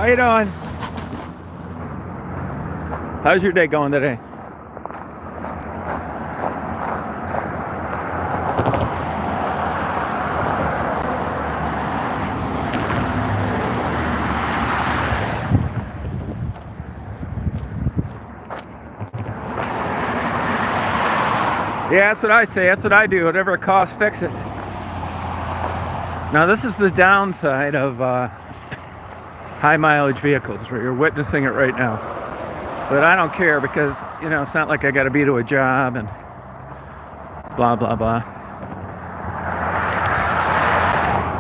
How you doing? How's your day going today? Yeah, that's what I say. That's what I do. Whatever it costs, fix it. Now, this is the downside of high mileage vehicles, where you're witnessing it right now. But I don't care because, you know, it's not like I got to be to a job and blah, blah, blah.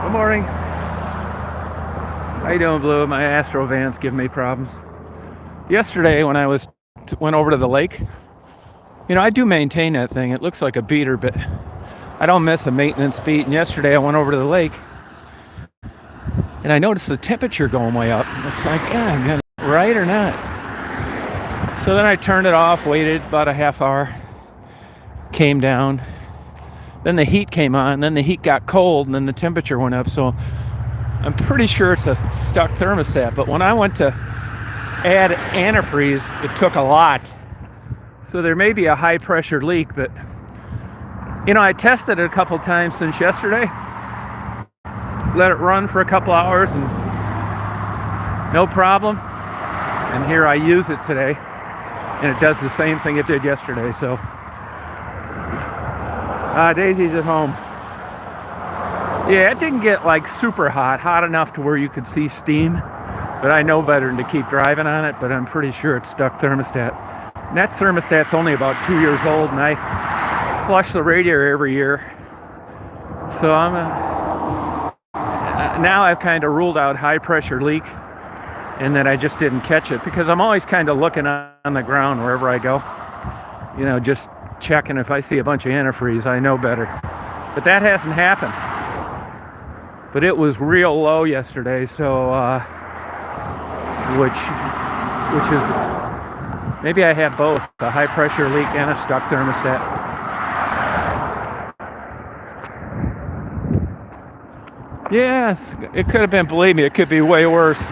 Good morning. How you doing, Blue? My Astro van's giving me problems. Yesterday, when I went over to the lake, you know, I do maintain that thing. It looks like a beater, but I don't miss a maintenance beat. And yesterday I went over to the lake and I noticed the temperature going way up. It's like, God, right or not? So then I turned it off, waited about a half hour, came down. Then the heat came on, then the heat got cold, and then the temperature went up. So I'm pretty sure it's a stuck thermostat. But when I went to add antifreeze, it took a lot. So there may be a high pressure leak, but you know, I tested it a couple times since yesterday. Let it run for a couple hours and no problem. And here I use it today and it does the same thing it did yesterday. So Daisy's at home. Yeah, it didn't get like super hot enough to where you could see steam, but I know better than to keep driving on it. But I'm pretty sure it's stuck thermostat. And that thermostat's only about 2 years old, and I flush the radiator every year. So now I've kind of ruled out high pressure leak, and that I just didn't catch it because I'm always kind of looking on the ground wherever I go. You know, just checking. If I see a bunch of antifreeze, I know better. But that hasn't happened. But it was real low yesterday, so which is. Maybe I have both, a high pressure leak and a stuck thermostat. Yes, it could have been, believe me, it could be way worse.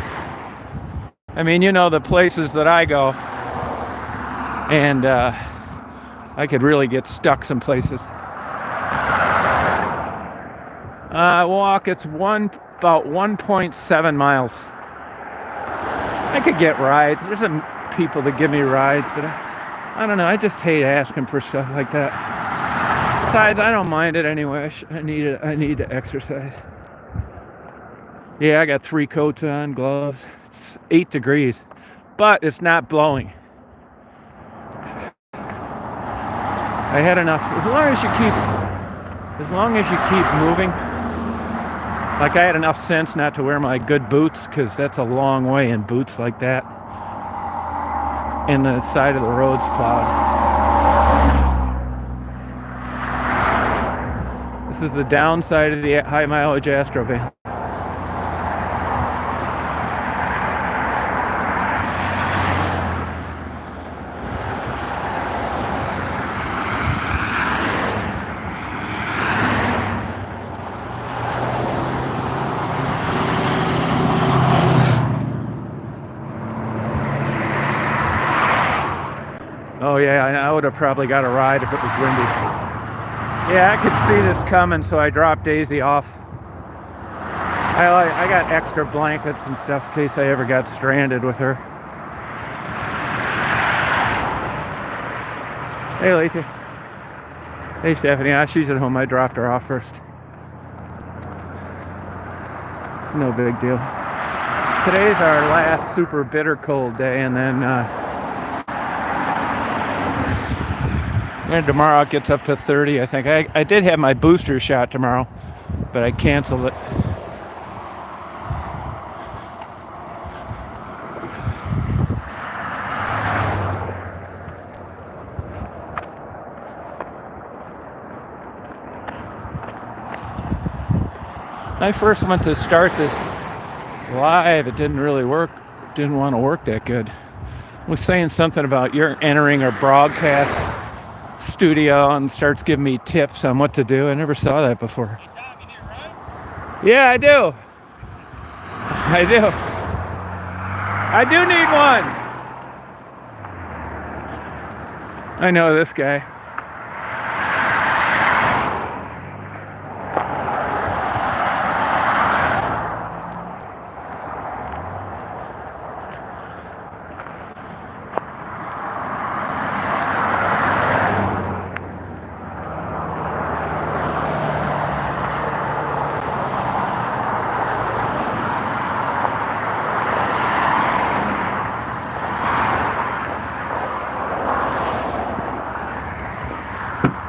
I mean, you know, the places that I go, and I could really get stuck some places. Walk, it's about 1.7 miles. I could get rides. There's some people that give me rides, but I don't know. I just hate asking for stuff like that. Besides, I don't mind it anyway. I need to exercise. Yeah, I got 3 coats on, gloves. It's 8 degrees, but it's not blowing. I had enough. As long as you keep moving. Like, I had enough sense not to wear my good boots, because that's a long way in boots like that. And the side of the road's plowed. This is the downside of the high mileage Astro van. Oh yeah, I would have probably got a ride if it was windy. Yeah, I could see this coming, so I dropped Daisy off. I got extra blankets and stuff in case I ever got stranded with her. Hey, Letha. Hey, Stephanie. She's at home. I dropped her off first. It's no big deal. Today's our last super bitter cold day, and then and tomorrow it gets up to 30, I think. I did have my booster shot tomorrow, but I canceled it. When I first went to start this live, it didn't really work. It didn't want to work that good. It was saying something about you're entering a broadcast studio and starts giving me tips on what to do. I never saw that before. Hey Tom, you need a ride? Yeah, I do. I do. I do need one. I know this guy.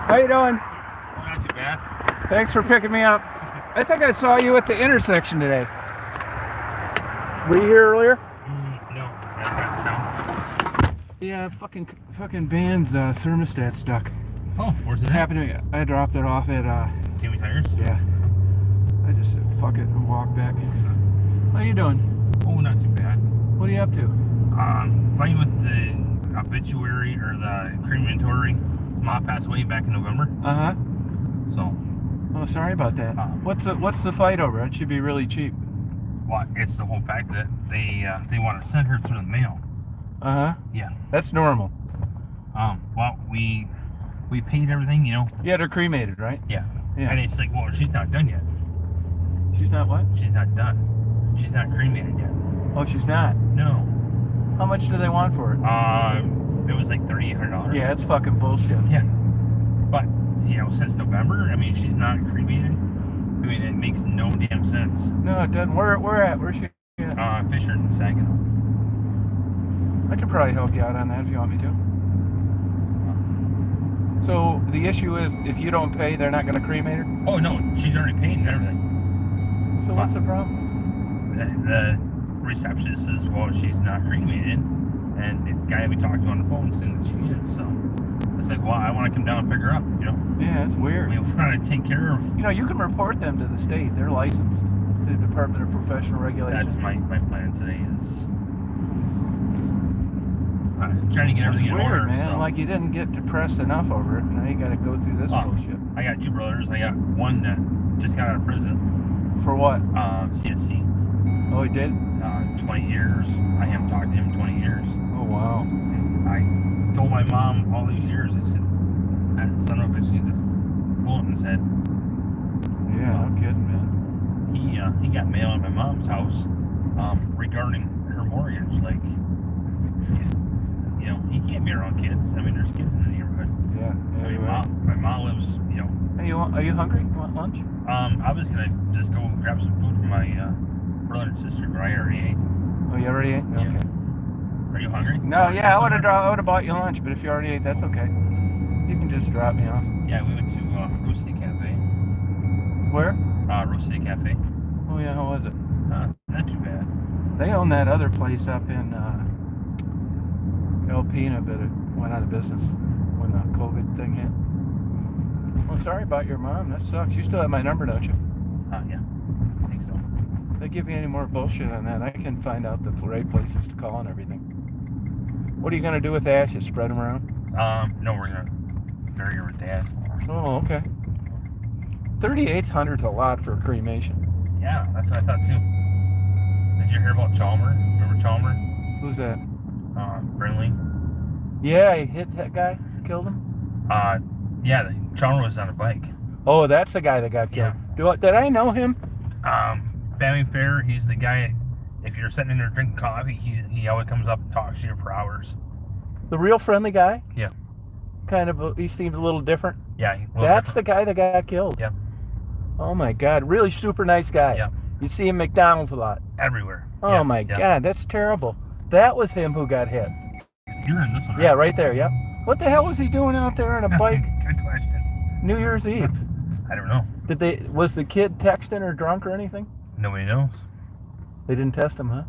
How you doing? Oh, not too bad. Thanks for picking me up. I think I saw you at the intersection today. Were you here earlier? No, I got Yeah, fucking van's thermostat stuck. Oh, where's it at? Happened to me. I dropped it off at Timmy Tires? yeah. I just said fuck it and walked back. How you doing? Oh, not too bad. What are you up to? Fighting with the obituary or the crematory. Mom passed away back in November. Uh-huh. So. Oh, sorry about that. What's the fight over? It should be really cheap. Well, it's the whole fact that they want to send her through the mail. Uh-huh. Yeah. That's normal. Well, we paid everything, you know. You had her cremated, right? Yeah. Yeah. And it's like, well, she's not done yet. She's not what? She's not done. She's not cremated yet. Oh, she's not? No. How much do they want for it? It was like $3,800. Yeah, it's fucking bullshit. Yeah. But, you know, since November, I mean, she's not cremated. I mean, it makes no damn sense. No, it doesn't. Where's she at? Fisher and Sagan. I could probably help you out on that if you want me to. So the issue is, if you don't pay, they're not going to cremate her? Oh, no, she's already paid and everything. So what's the problem? The receptionist says, well, she's not cremated. And the guy we talked to on the phone said that she is, so it's like, well, I want to come down and pick her up, you know? Yeah, it's weird. We want to take care of... You know, you can report them to the state. They're licensed to the Department of Professional Regulation. That's my plan today is... trying to get everything in order. Man. So. Like you didn't get depressed enough over it. Now you got to go through this bullshit. I got two brothers. I got one that just got out of prison. For what? CSC. Oh, he did? 20 years. I haven't talked to him in 20 years. Oh, wow. I told my mom all these years, I said, that son of a bitch needs a bullet in his head. Yeah, no kidding, man. He got mail at my mom's house regarding her mortgage. Like, you know, he can't be around kids. I mean, there's kids in the neighborhood. Yeah. I mean, my mom lives, you know. Hey, are you hungry? You want lunch? I was going to just go grab some food for my brother and sister, but I already ate. Oh, you already ate? Yeah. Okay. Are you hungry? No, yeah, I would have bought you lunch, but if you already ate, that's okay. You can just drop me off. Yeah, we went to Rose City Cafe. Where? Rose City Cafe. Oh, yeah, how was it? Not too bad. They own that other place up in Alpena, but it went out of business when the COVID thing hit. Well, sorry about your mom. That sucks. You still have my number, don't you? Yeah, I think so. If they give you any more bullshit on that, I can find out the right places to call and everything. What are you going to do with the ashes? Spread them around? No, we're going to bury her with Dad. Oh, okay. 3,800's a lot for a cremation. Yeah, that's what I thought too. Did you hear about Chalmer? Remember Chalmer? Who's that? Brinley? Yeah, he hit that guy, killed him? Yeah, Chalmer was on a bike. Oh, that's the guy that got killed. Yeah. Did I know him? Family Fair, he's the guy, if you're sitting in there drinking coffee, he always comes up and talks to you for hours. The real friendly guy? Yeah. Kind of, he seemed a little different? Yeah. That's the guy that got killed? Yeah. Oh my God, really super nice guy. Yeah. You see him at McDonald's a lot? Everywhere. Oh my God, that's terrible. That was him who got hit. You're in this one, right? Yeah, right there, yep. What the hell was he doing out there on a bike? Good question. New Year's Eve. I don't know. Was the kid texting or drunk or anything? Nobody knows. They didn't test him, huh?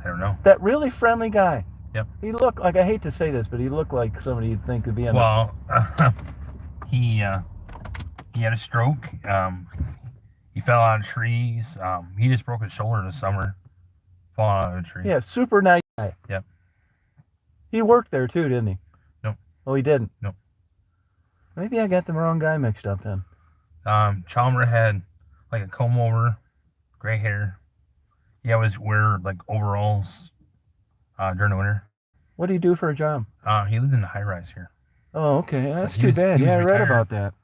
I don't know. That really friendly guy. Yep. He looked like, I hate to say this, but he looked like somebody you'd think could be on he had a stroke. He fell out of trees. He just broke his shoulder in the summer. Falling out of a tree. Yeah, super nice guy. Yep. He worked there too, didn't he? Nope. Oh, he didn't? Nope. Maybe I got the wrong guy mixed up then. Chalmer had like a comb over, gray hair. He always wear like overalls, during the winter. What do you do for a job? He lived in the high rise here. Oh, okay. That's He too was- bad. he was Yeah, I read retired. about that.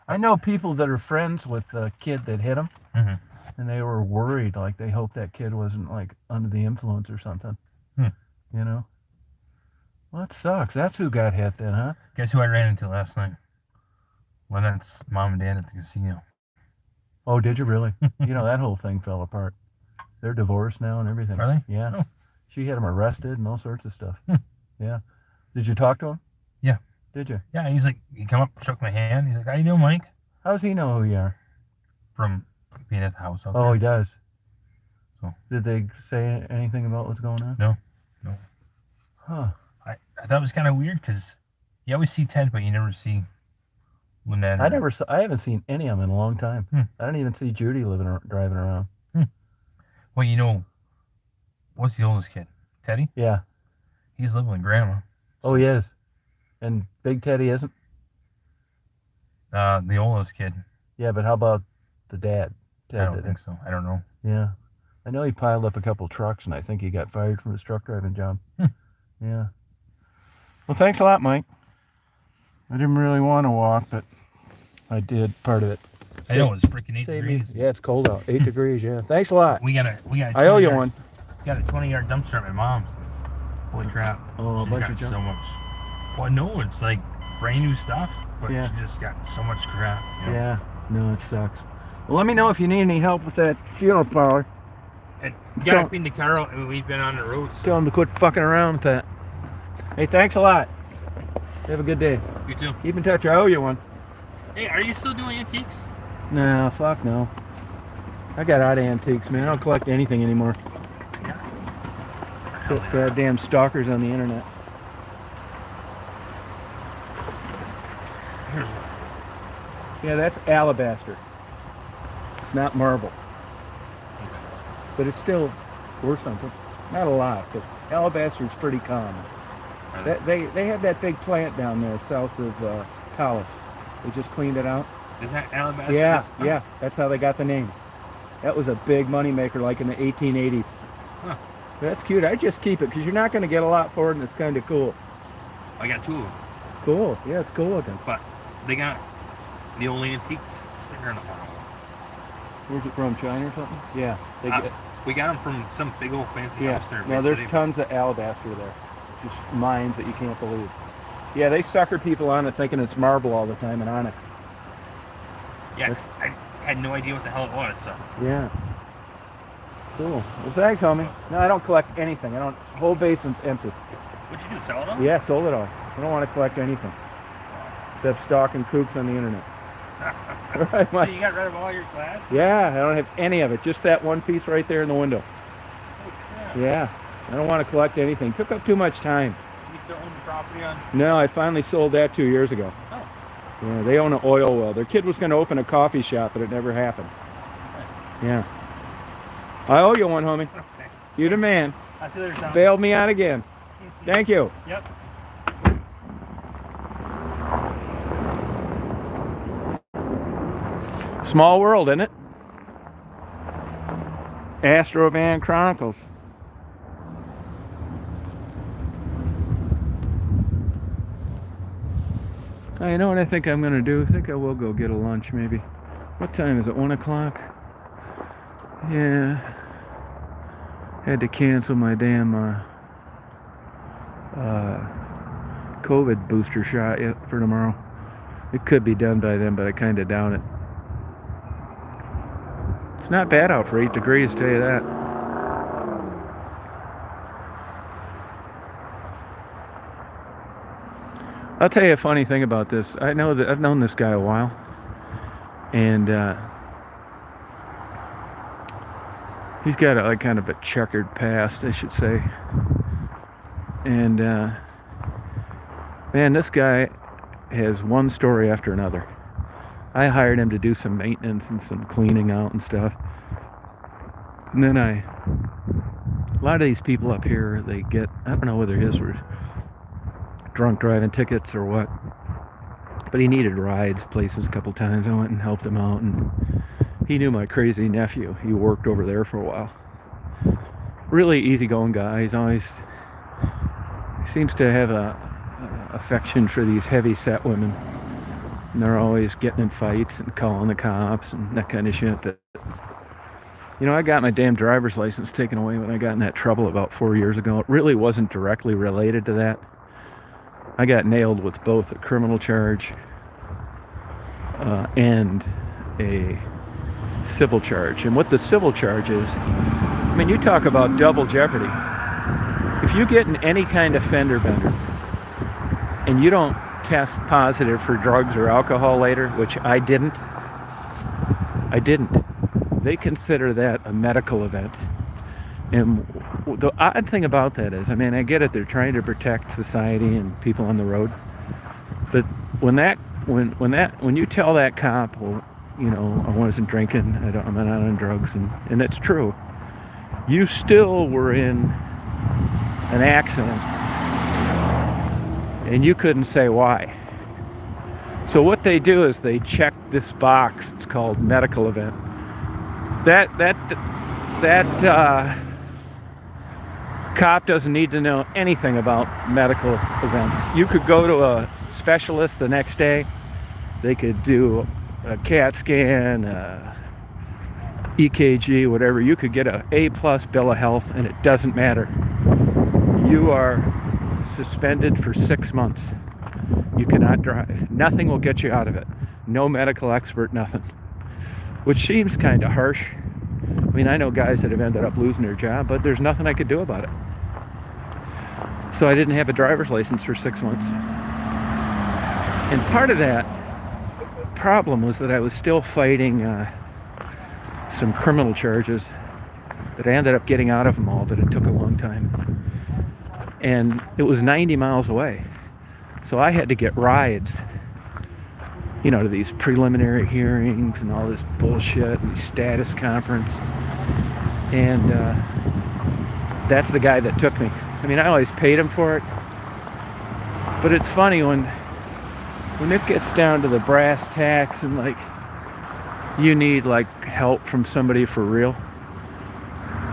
I know people that are friends with the kid that hit him, Mm-hmm. and they were worried, like they hoped that kid wasn't like under the influence or something. You know? Well, that sucks. That's who got hit then, huh? Guess who I ran into last night? Lynette's mom and dad at the casino. Oh, did you really? You know, that whole thing fell apart. They're divorced now and everything. Are they? Yeah. Oh. She had him arrested and all sorts of stuff. Yeah. Did you talk to him? Yeah. Did you? Yeah, he's like, he come up, shook my hand. He's like, how you doing, Mike? How does he know who you are? From being at the house out Oh, there. he does. So. Did they say anything about what's going on? No. Huh. I thought it was kind of weird because you always see Ted, but you never see Lynette. I haven't seen any of them in a long time. I didn't even see Judy driving around. Well, you know, what's the oldest kid? Teddy? Yeah. He's living with Grandma. Oh, he is. And Big Teddy isn't? The oldest kid. Yeah, but how about the dad? Ted I don't did think so. I don't know. Yeah. I know he piled up a couple trucks, and I think he got fired from his truck driving job. Yeah. Well, thanks a lot, Mike. I didn't really want to walk, but I did part of it. I know it's freaking 8 Save me. degrees. Yeah, it's cold out. 8 degrees, yeah. Thanks a lot. We got a I owe you 20-yard one. Got a 20-yard dumpster at my mom's. Holy crap. Oh, a She's bunch got of junk. so much. Well, no, it's like brand new stuff, but Yeah. she just got so much crap. You know? Yeah. No, it sucks. Well, let me know if you need any help with that funeral parlor. And you gotta clean the car out, and we've been on the road. So. Tell them to quit fucking around with that. Hey, thanks a lot. Have a good day. You too. Keep in touch. I owe you one. Hey, are you still doing antiques? No, fuck no. I got out of antiques, man. I don't collect anything anymore. Except goddamn stalkers on the internet. Here's one. Yeah, that's alabaster. It's not marble. But it's still worth something. Not a lot, but alabaster is pretty common. They have that big plant down there south of Tallis. They just cleaned it out. Is that alabaster? Yeah, yeah. That's how they got the name. That was a big money maker, like in the 1880s. Huh. That's cute. I just keep it because you're not going to get a lot for it, and it's kind of cool. I got two of them, Cool. Yeah, it's cool looking. but they got the only antique sticker on the bottom. Where's it from? China or something? Yeah. They get, We got them from some big old fancy house there. No, there's tons of alabaster there. Just mines that you can't believe. Yeah, they sucker people on it thinking it's marble all the time and onyx. Yeah, I had no idea what the hell it was. So Yeah. Cool. Well, thanks, homie. No, I don't collect anything. I don't. Whole basement's empty. what'd you do? Sell it all? Yeah, sold it all. I don't want to collect anything except stalking kooks on the internet. All right, So Mike. you got rid of all your glass? Yeah, I don't have any of it. Just that one piece right there in the window. Yeah. I don't want to collect anything. Took up too much time. You still own the property on? No, I finally sold that 2 years ago. Oh. Yeah, they own an oil well. Their kid was going to open a coffee shop, but it never happened. Yeah. I owe you one, homie. Okay. You the man. I'll see you later, Tom. Bailed me out again. Thank you. Yep. Small world, isn't it? Astro Van Chronicles. You know what I think I'm going to do? I think I will go get a lunch, maybe. What time is it? 1 o'clock? Yeah. Had to cancel my damn COVID booster shot yet for tomorrow. It could be done by then, but I kind of doubt it. It's not bad out for 8 degrees, tell you that. I'll tell you a funny thing about this. I know that I've known this guy a while, and he's got a kind of a checkered past, I should say. And man, this guy has one story after another. I hired him to do some maintenance and some cleaning out and stuff. And then a lot of these people up here, they get, I don't know whether his were drunk driving tickets or what, but he needed rides places a couple times. I went and helped him out, and he knew my crazy nephew. He worked over there for a while. Really easygoing guy. He's always seems to have a affection for these heavy-set women. And they're always getting in fights and calling the cops and that kind of shit. But, you know, I got my damn driver's license taken away when I got in that trouble about 4 years ago. It really wasn't directly related to that. I got nailed with both a criminal charge and a civil charge. And what the civil charge is, I mean, you talk about double jeopardy. If you get in any kind of fender bender and you don't test positive for drugs or alcohol later, which I didn't, they consider that a medical event. And the odd thing about that is, I mean, I get it, they're trying to protect society and people on the road, but when you tell that cop, well, you know, I wasn't drinking, I'm not on drugs, and it's true, you still were in an accident and you couldn't say why. So what they do is they check this box. It's called medical event. That cop doesn't need to know anything about medical events. You could go to a specialist the next day. They could do a CAT scan, EKG, whatever. You could get a A+ bill of health, and it doesn't matter. You are suspended for 6 months. You cannot drive. Nothing will get you out of it. No medical expert, nothing. Which seems kind of harsh. I mean, I know guys that have ended up losing their job, but there's nothing I could do about it. So I didn't have a driver's license for 6 months. And part of that problem was that I was still fighting some criminal charges that I ended up getting out of them all, but it took a long time. And it was 90 miles away. So I had to get rides, you know, to these preliminary hearings and all this bullshit and status conference. And that's the guy that took me. I mean, I always paid him for it. But it's funny when it gets down to the brass tacks and like you need like help from somebody for real.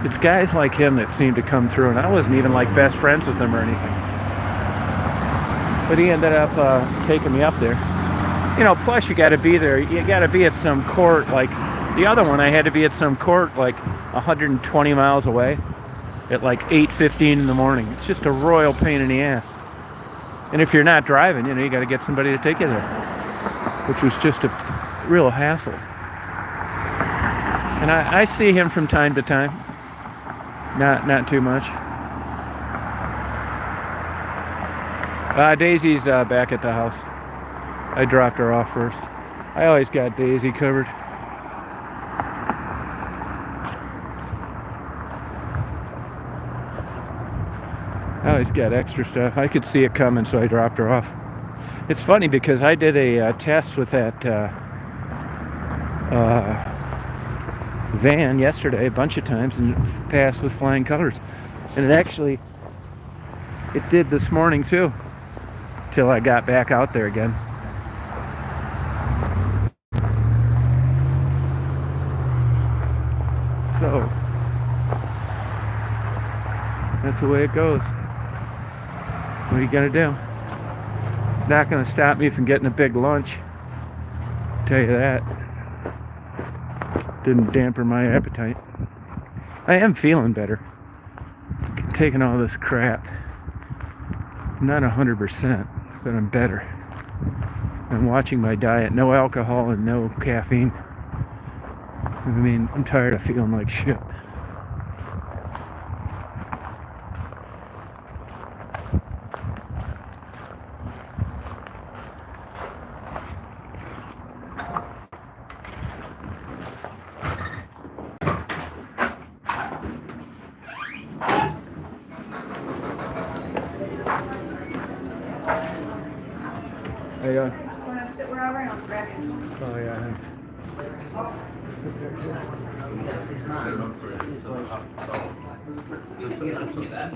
It's guys like him that seem to come through, and I wasn't even like best friends with him or anything. But he ended up taking me up there. You know, plus you got to be there. You got to be at some court. Like the other one, I had to be at some court like 120 miles away at like 8:15 in the morning. It's just a royal pain in the ass. And if you're not driving, you know, you got to get somebody to take you there, which was just a real hassle. And I see him from time to time. Not too much. Daisy's back at the house. I dropped her off first. I always got Daisy covered. I always got extra stuff. I could see it coming, so I dropped her off. It's funny because I did a test with that van yesterday a bunch of times and it passed with flying colors. And it did this morning too, till I got back out there again. So that's the way it goes. What are you gonna do? It's not gonna stop me from getting a big lunch, I'll tell you that. Didn't dampen my appetite. I am feeling better. Taking all this crap. I'm not 100%, but I'm better. I'm watching my diet. No alcohol and no caffeine. I mean, I'm tired of feeling like shit. How you doing? Want to sit wherever and I'll grab you. Oh yeah. I'll get you that.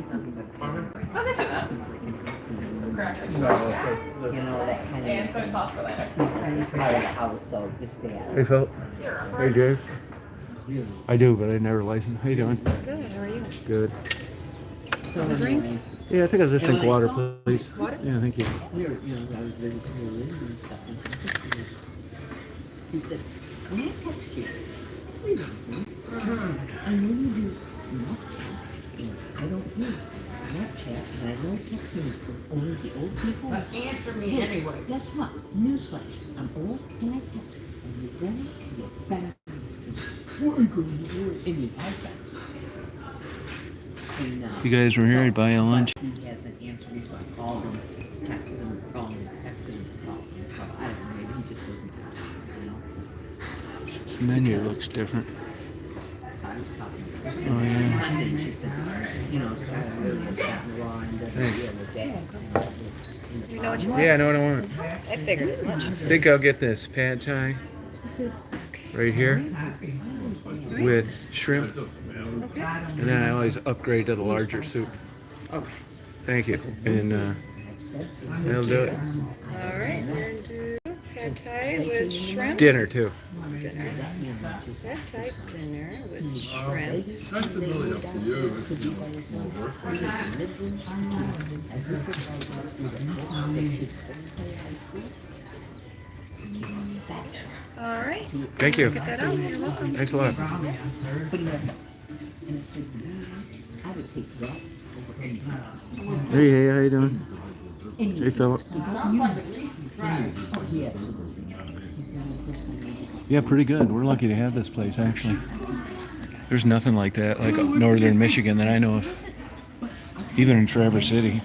Crackers. You know, that kind And of soy sauce for later. he's trying to come out of the house, so just stay out. Hey Phil. Hey Dave. You. I do, but I never licensed. How you doing? Good, how are you? Good. So drink? anyway, Yeah, I think I'll just And drink when I water, saw- please. Yeah, thank you. We were, I was visiting her room and stuff, and he said, "Can I text you?" Please answer. I know you do Snapchat, and I don't do Snapchat, and I know texting is for only the old people. But answer me Hey, anyway. guess what? Newsflash. I'm old, and I text. And you're going to get better. What are you going to do? And he has that. And, You guys were here, I'd buy you lunch. He hasn't answered me, so I called him, texted him, called him, texted him, called him. So I don't know, maybe he just doesn't talk, you know? This menu looks different. I was talking to her. Oh, yeah. Sunday, and she said, you know, Skylar really has gotten raw and doesn't Thanks. deal with Jack. You know what you want? Yeah, I know what I want. I figured as much. I think I'll get this pad thai right here with shrimp. And then I always upgrade to the larger soup. Okay. Thank you. And that'll do it. All right, we're gonna do pad thai with shrimp. Dinner too. Dinner. Pad thai dinner with shrimp. All right. Thank you. Get that out. You're welcome. Thanks a lot. And I said, I would take that over any house. Hey, how you doing? Hey, Philip. Oh, he absolutely. He said, "Well, this one made it." Yeah, pretty good. We're lucky to have this place, actually. There's nothing like that, like northern Michigan, that I know of. Even in Traverse City.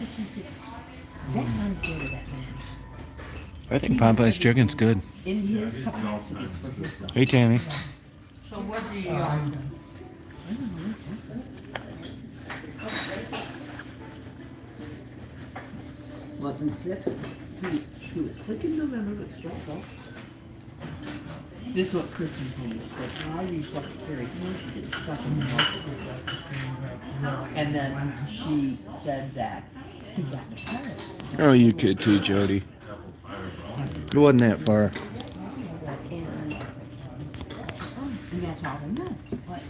That's unfair to that man. I think Popeye's chicken's good. In his capacity for his son. Hey, Tammy. So what do you, Wasn't sick. He was sick in November, but strep throat. This is what Kristen told me. She said, "How you slept with Carrie?" She did stuff in the mouth. And then she said that he got in a car accident. Oh, you kid too, Jody. It wasn't that far. And that's all I know. But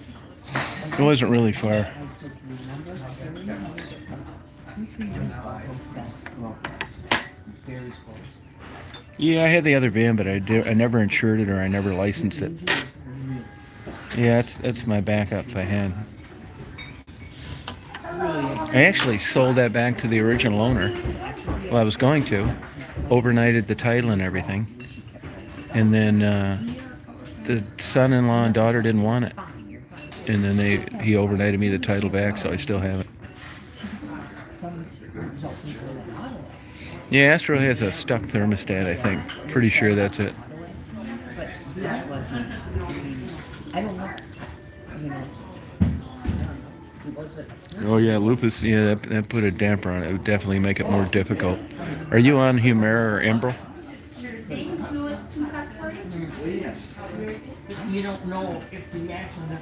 It wasn't really far. I said, "Remember, 2-3 years ago, both best girlfriends, very close." Yeah, I had the other van, but I never insured it or I never licensed it. Yeah, that's my backup if I had. I actually sold that back to the original owner. Well, I was going to. Overnighted the title and everything. And then the son-in-law and daughter didn't want it. And then he overnighted me the title back, so I still have it. Yeah, Astro has a stuck thermostat, I think. Pretty sure that's it. But that wasn't, I don't know. You know, it wasn't. Oh yeah, lupus. Yeah, that put a damper on it. It would definitely make it more difficult. Are you on Humira or Enbrel? you don't know if the accident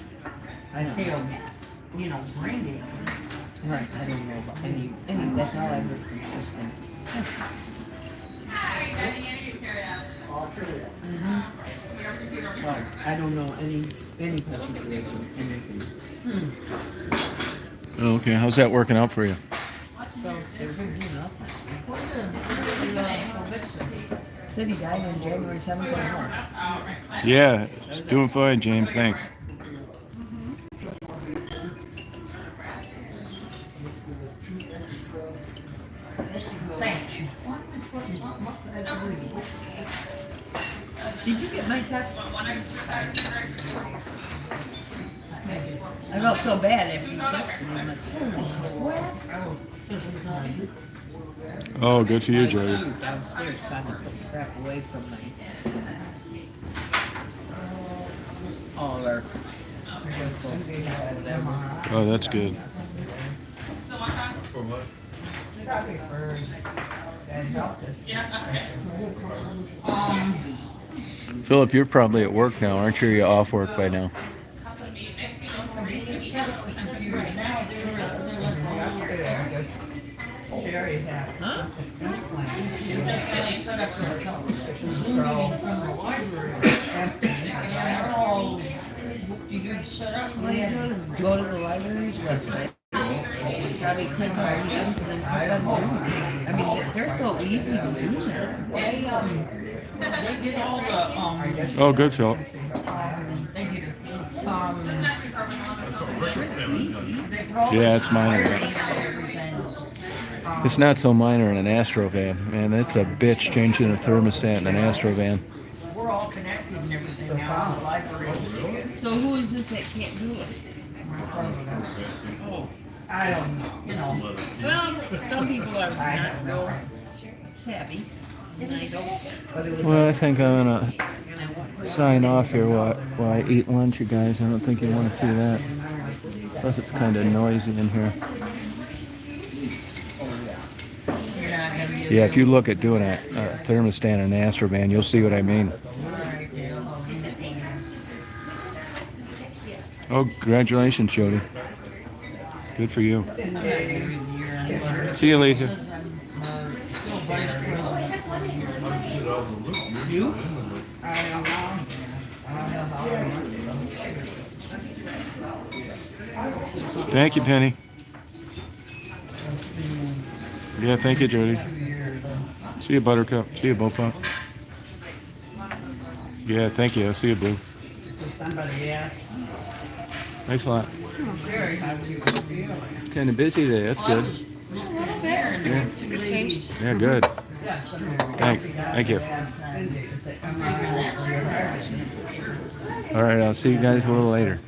entailed, you know, brain damage. Right, I don't know about any, that's all I heard from Kristen. Sorry, I don't know any configuration, anything. Oh, okay, how's that working out for you? So, they were gonna do enough. Said he died on January 7th. Yeah, it's doing fine, James. Thanks. Thanks. Did you get my text? I felt so bad after you texted me. I'm like, oh, Oh, good for you, Jody. downstairs trying to put the crap away from my all our Oh, that's good. Philip, you're probably at work now, aren't you? You're off work by now. Huh? All you do is go to the library's website. probably click all the buttons and then click on Zoom. I mean, they're so easy to do now. They did all the, Oh, good, Phil. they did, Sure, they're easy. Yeah, it's minor. It's not so minor in an Astro van, man. It's a bitch changing a thermostat in an Astro van. we're all connected and everything now in the library. So who is this that can't do it? I don't, you know, Well, some people are not real savvy, and I don't. Well, I think I'm gonna sign off here while I eat lunch, you guys. I don't think you want to see that. Plus, it's kind of noisy in here. Yeah, if you look at doing a thermostat in an Astro van, you'll see what I mean. Oh, congratulations, Jody. Good for you. See you, Lisa. you? Thank you, Penny. Yeah, thank you, Jody. See you, Buttercup. See you, Bopop. Yeah, thank you. See you, Boo. Somebody else. Thanks a lot. Kind of busy today. That's good. Yeah, yeah, good. Thanks. Thank you. All right, I'll see you guys a little later.